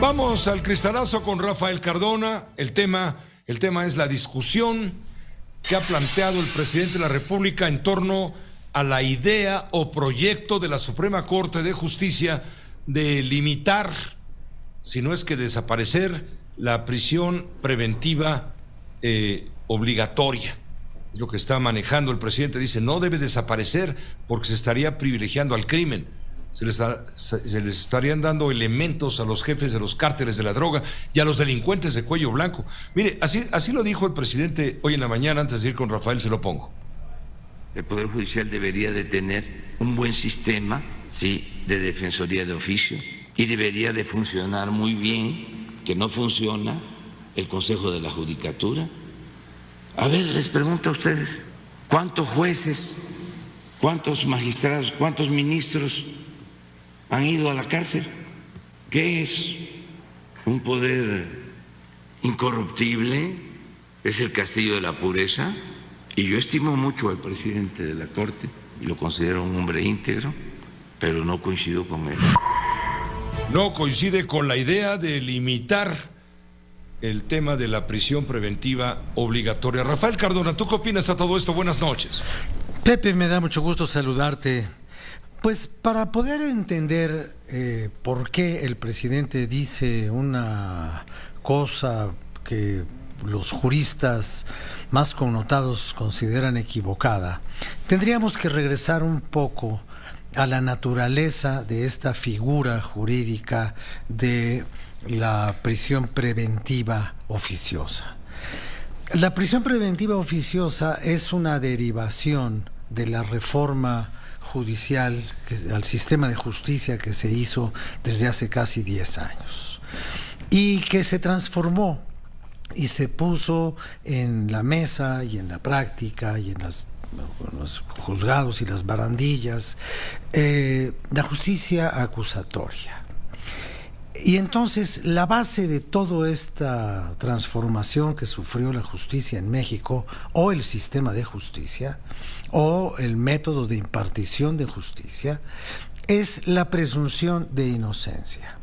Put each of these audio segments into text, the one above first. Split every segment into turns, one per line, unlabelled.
Vamos al cristalazo con Rafael Cardona. El tema es la discusión que ha planteado el presidente de la República en torno a la idea o proyecto de la Suprema Corte de Justicia de limitar, si no es que desaparecer, la prisión preventiva obligatoria. Es lo que está manejando el presidente. Dice, no debe desaparecer porque se estaría privilegiando al crimen. Se les estarían dando elementos a los jefes de los cárteles de la droga y a los delincuentes de cuello blanco. Mire, así lo dijo el presidente hoy en la mañana. Antes de ir con Rafael, se lo pongo.
El Poder Judicial debería de tener un buen sistema, sí, de defensoría de oficio, y debería de funcionar muy bien, que no funciona, el Consejo de la Judicatura. A ver, les pregunto a ustedes, ¿cuántos jueces, cuántos magistrados, cuántos ministros han ido a la cárcel? ¿Qué es un poder incorruptible? ¿Es el castillo de la pureza? Y yo estimo mucho al presidente de la Corte y lo considero un hombre íntegro, pero no coincido con él.
No coincide con la idea de limitar el tema de la prisión preventiva obligatoria. Rafael Cardona, ¿tú qué opinas a todo esto? Buenas noches.
Pepe, me da mucho gusto saludarte. Pues para poder entender por qué el presidente dice una cosa que los juristas más connotados consideran equivocada, tendríamos que regresar un poco a la naturaleza de esta figura jurídica de la prisión preventiva oficiosa. La prisión preventiva oficiosa es una derivación de la reforma judicial al sistema de justicia que se hizo desde hace casi 10 años y que se transformó y se puso en la mesa y en la práctica y en los juzgados y las barandillas la justicia acusatoria. Y entonces la base de toda esta transformación que sufrió la justicia en México, o el sistema de justicia, o el método de impartición de justicia, es la presunción de inocencia.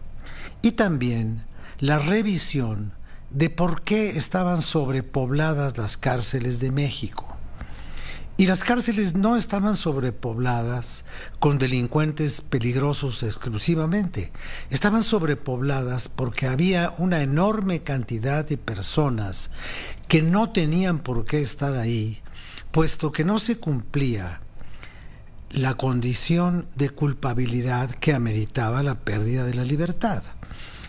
Y también la revisión de por qué estaban sobrepobladas las cárceles de México. Y las cárceles no estaban sobrepobladas con delincuentes peligrosos exclusivamente. Estaban sobrepobladas porque había una enorme cantidad de personas que no tenían por qué estar ahí, puesto que no se cumplía la condición de culpabilidad que ameritaba la pérdida de la libertad.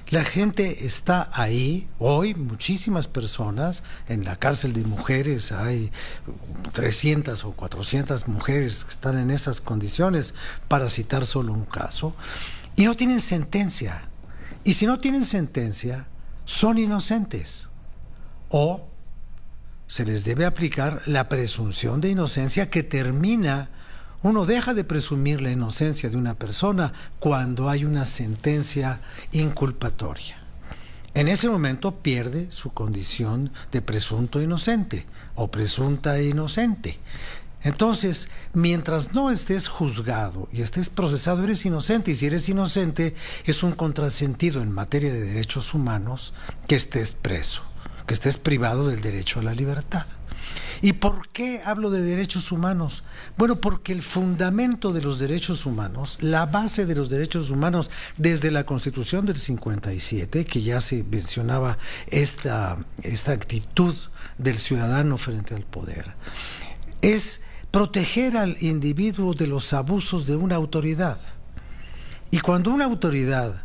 La gente está ahí, hoy muchísimas personas, en la cárcel de mujeres hay 300 o 400 mujeres que están en esas condiciones, para citar solo un caso, y no tienen sentencia. Y si no tienen sentencia, son inocentes. O se les debe aplicar la presunción de inocencia que termina. Uno deja de presumir la inocencia de una persona cuando hay una sentencia inculpatoria. En ese momento pierde su condición de presunto inocente o presunta inocente. Entonces, mientras no estés juzgado y estés procesado, eres inocente. Y si eres inocente, es un contrasentido en materia de derechos humanos que estés preso, que estés privado del derecho a la libertad. ¿Y por qué hablo de derechos humanos? Bueno, porque el fundamento de los derechos humanos, la base de los derechos humanos desde la Constitución del 57, que ya se mencionaba esta actitud del ciudadano frente al poder, es proteger al individuo de los abusos de una autoridad. Y cuando una autoridad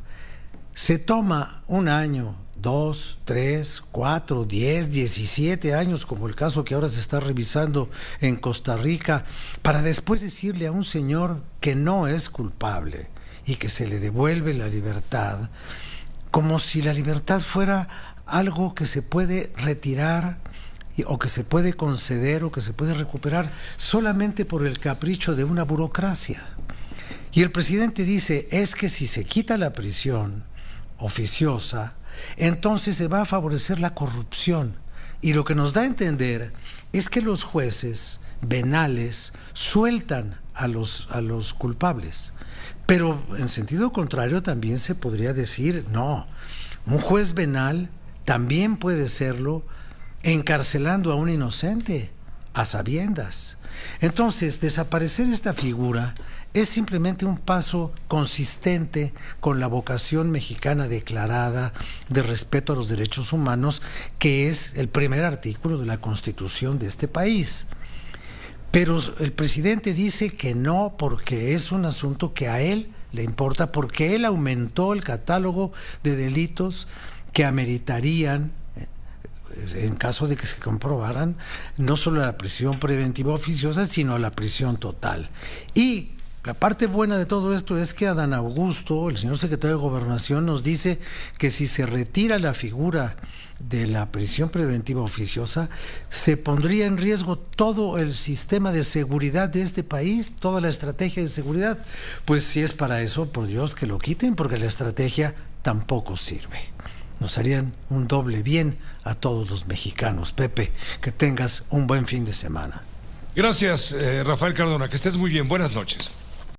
se toma un año, 2, 3, 4, 10, 17 años, como el caso que ahora se está revisando en Costa Rica, para después decirle a un señor que no es culpable y que se le devuelve la libertad, como si la libertad fuera algo que se puede retirar o que se puede conceder o que se puede recuperar solamente por el capricho de una burocracia. Y el presidente dice, es que si se quita la prisión oficiosa, entonces se va a favorecer la corrupción. Y lo que nos da a entender es que los jueces venales sueltan a los culpables. Pero en sentido contrario también se podría decir, no, Un juez venal también puede serlo encarcelando a un inocente a sabiendas. Entonces, desaparecer esta figura es simplemente un paso consistente con la vocación mexicana declarada de respeto a los derechos humanos, que es el primer artículo de la Constitución de este país. Pero el presidente dice que no, porque es un asunto que a él le importa, porque él aumentó el catálogo de delitos que ameritarían, en caso de que se comprobaran, no solo la prisión preventiva oficiosa, sino la prisión total. Y la parte buena de todo esto es que Adán Augusto, el señor secretario de Gobernación, nos dice que si se retira la figura de la prisión preventiva oficiosa, se pondría en riesgo todo el sistema de seguridad de este país, toda la estrategia de seguridad. Pues si es para eso, por Dios, que lo quiten, porque la estrategia tampoco sirve. Nos harían un doble bien a todos los mexicanos. Pepe, que tengas un buen fin de semana.
Gracias, Rafael Cardona, que estés muy bien. Buenas noches.